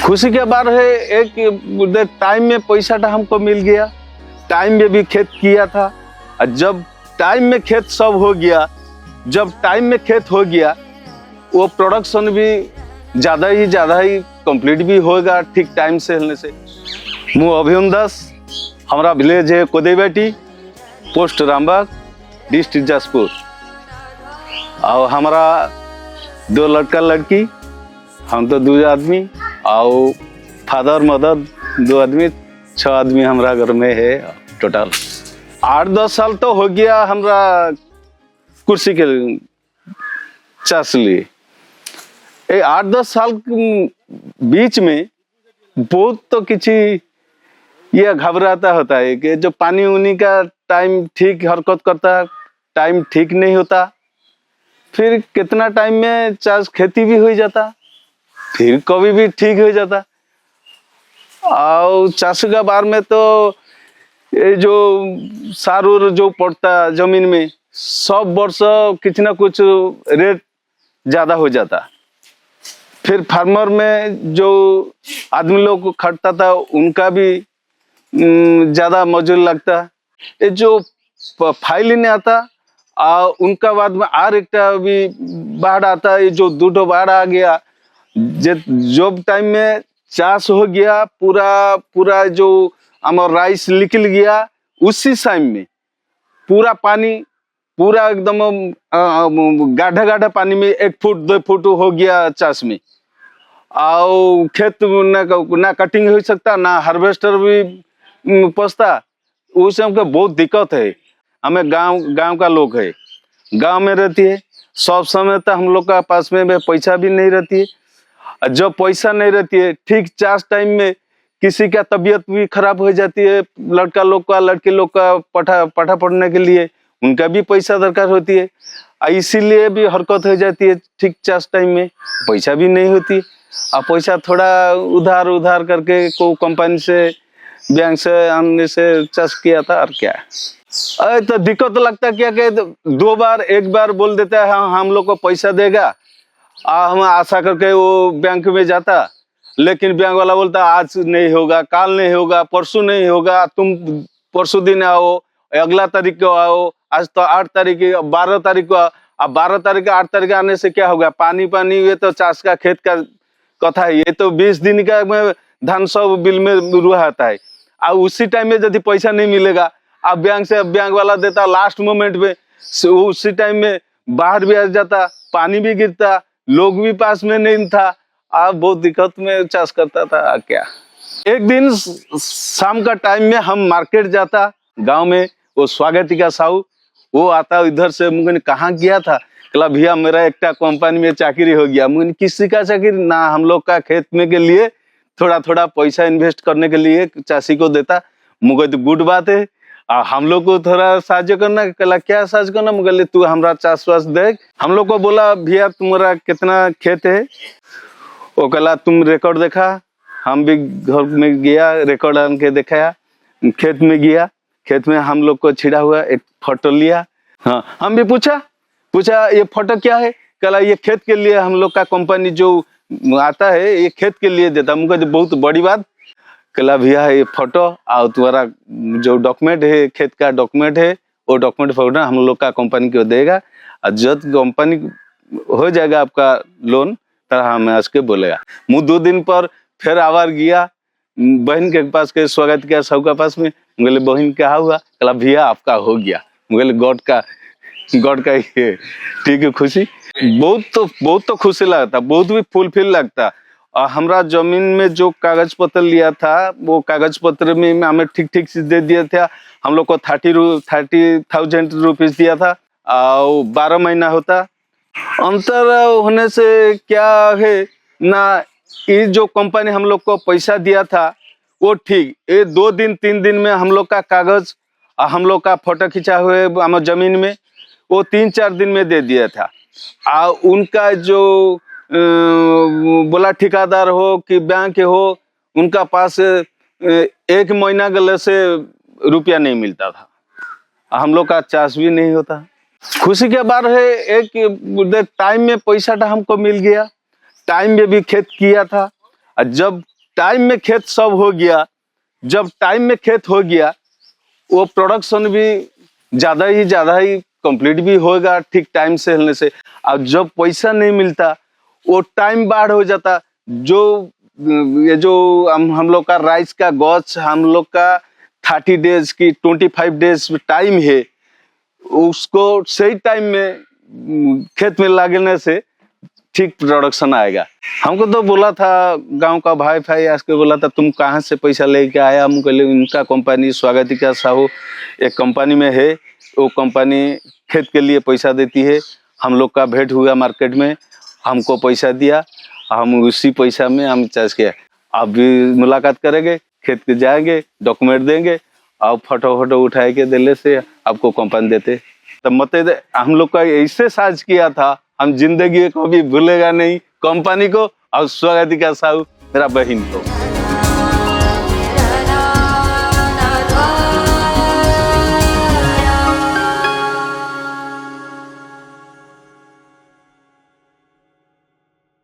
खुशी के बात है एक टाइम में पैसा हमको मिल गया, टाइम में भी खेत किया था। और जब टाइम में खेत सब हो गया, जब टाइम में खेत हो गया वो प्रोडक्शन भी ज़्यादा ही कंप्लीट भी होगा ठीक टाइम से होने से। मु अभियम दास, हमारा विलेज है कोदेबेटी, पोस्ट रामबाग, डिस्ट्रिक्ट जाजपुर। और हमारा 2 लड़का लड़की, हम तो 2 आदमी, और फादर मदर 2 आदमी, 6 आदमी हमारा घर में है टोटल। 8-10 साल तो हो गया हमारा कुर्सी के चाष लिए। 8-10 साल बीच में बहुत तो किसी ये घबराता होता है कि जो पानी उनी का टाइम ठीक हरकत करता, टाइम ठीक नहीं होता, फिर कितना टाइम में चाष खेती भी हो जाता, फिर कभी भी ठीक हो जाता। और चाष का बार में तो ये जो सार उर जो पड़ता जमीन में, सब वर्ष कुछ ना कुछ रेट ज्यादा हो जाता। फिर फार्मर में जो आदमी लोग खटता था उनका भी ज्यादा मजूर लगता। ये जो फाइल नहीं आता और उनका बाद में आर एक भी बाढ़ आता है। जो 2 बाढ़ आ गया, जब टाइम में चाष हो गया, पूरा जो हमारा राइस निकल गया, उसी टाइम में पूरा पानी, पूरा एकदम गाढ़ा पानी में 1 फुट 2 फुट हो गया चाष में। और खेत ना कटिंग हो सकता, ना हार्वेस्टर भी पसता। उस हमको बहुत दिक्कत है। हमें गांव का लोग है, गांव में रहती है, सब समय तक हम लोग का पास में पैसा भी नहीं रहती है। जब पैसा नहीं रहती है, ठीक चाष टाइम में किसी का तबीयत भी खराब हो जाती है, लड़का लोग का लड़के लोग का पढ़ा पढ़ने के लिए उनका भी पैसा दरकार होती है। इसीलिए भी हरकत हो जाती है ठीक चाष टाइम में, पैसा भी नहीं होती। और पैसा थोड़ा उधार करके को कंपनी से, बैंक से हमने से चाष किया था। और क्या अरे तो दिक्कत लगता क्या कि 2 बार 1 बार बोल देता है हाँ हम लोग को पैसा देगा, हम आशा करके वो बैंक में जाता, लेकिन बैंक वाला बोलता आज नहीं होगा, काल नहीं होगा, परसों नहीं होगा, तुम परसों दिन आओ, अगला तारीख को आओ। आज तो 8 तारीख, 12 तारीख को। अब 12 तारीख 8 तारीख आने से क्या होगा? पानी ये तो चाष का खेत का कथा है। ये तो 20 दिन का धान सब बिल में रुआ आता है। और उसी टाइम में यदि पैसा नहीं मिलेगा, अब बैंक वाला देता लास्ट मोमेंट में, उसी टाइम में बाढ़ भी आ जाता, पानी भी गिरता, लोग भी पास में नहीं था। आप बहुत दिक्कत में चाष करता था। क्या एक दिन शाम का टाइम में हम मार्केट जाता गांव में, वो स्वागती का साहू वो आता इधर से। मुझे कहाँ गया था? कहला भैया मेरा एक कंपनी में चाकरी हो गया। मुझे किसी का चाकरी ना, हम लोग का खेत में के लिए थोड़ा पैसा इन्वेस्ट करने के लिए चाषी को देता। मुझे तो गुड बात है, हम लोग को थोड़ा साहाଯ୍य करना। कहला क्या साहाଯ୍य करना? मुझे तू हमारा चाष वास देख। हम लोग को बोला भैया तुम्हारा कितना खेत है? वो कहला तुम रिकॉर्ड देखा। हम भी घर में गया, रिकॉर्ड आन के दिखाया, खेत में गया, खेत में हम लोग को छिड़ा हुआ एक फोटो लिया। हाँ, हम भी पूछा ये फोटो क्या है? कहला ये खेत के लिए हम लोग का कंपनी जो आता है ये खेत के लिए देता। मुझे बहुत बड़ी बात। कहला भैया ये फोटो और तुम्हारा जो डॉक्यूमेंट है, खेत का डॉक्यूमेंट है, वो डॉक्यूमेंट फोटो हम लोग का कंपनी को देगा। और जब कंपनी हो जाएगा आपका लोन तो हमें आज के बोलेगा। मुँह 2 दिन पर फिर आवार गया बहन के पास के, स्वागत किया सब के पास में। बोले बहन क्या हुआ? कहला भैया आपका हो गया। बोले गॉड का ये ठीक है। खुशी बहुत तो खुशी लगता, बहुत भी फुलफिल लगता। और हमारा जमीन में जो कागज पत्र लिया था, वो कागज पत्र में हमें ठीक से दे दिया था। हम लोग को 30,000 रुपीज दिया था और 12 महीना होता। अंतर होने से क्या है ना, ये जो कंपनी हम लोग को पैसा दिया था वो ठीक, ये 2 दिन 3 दिन में हम लोग का कागज, हम लोग का फोटो खिंचा हुए हमारे जमीन में, वो 3-4 दिन में दे दिया था। और उनका जो बोला ठेकेदार हो कि बैंक हो, उनका पास 1 महीना गले से रुपया नहीं मिलता था। हम लोग का चाष भी नहीं होता। खुशी के बात है एक टाइम में पैसा हमको मिल गया, टाइम में भी खेत किया था। और जब टाइम में खेत सब हो गया, जब टाइम में खेत हो गया वो प्रोडक्शन भी ज़्यादा ही कंप्लीट भी होगा ठीक टाइम से होने से। और जब पैसा नहीं मिलता वो टाइम बाढ़ हो जाता। जो ये जो हम लोग का राइस का गॉच हम लोग का 30 डेज की 25 डेज टाइम है, उसको सही टाइम में खेत में लगाने से ठीक प्रोडक्शन आएगा। हमको तो बोला था गांव का भाई आज के बोला था तुम कहाँ से पैसा लेके आया, हम कहले उनका कंपनी स्वागतिका साहू एक कंपनी में है, वो कंपनी खेत के लिए पैसा देती है। हम लोग का भेंट हुआ मार्केट में, हमको पैसा दिया, हम उसी पैसा में हम चार्ज किया। आप भी मुलाकात करेंगे, खेत पे जाएंगे, डॉक्यूमेंट देंगे और फोटो उठाए के दिले से आपको कंपनी देते। तो मतलब हम लोग का ऐसे साज किया था, हम जिंदगी को कभी भूलेगा नहीं कंपनी को और स्वागतिका साहू मेरा बहन को।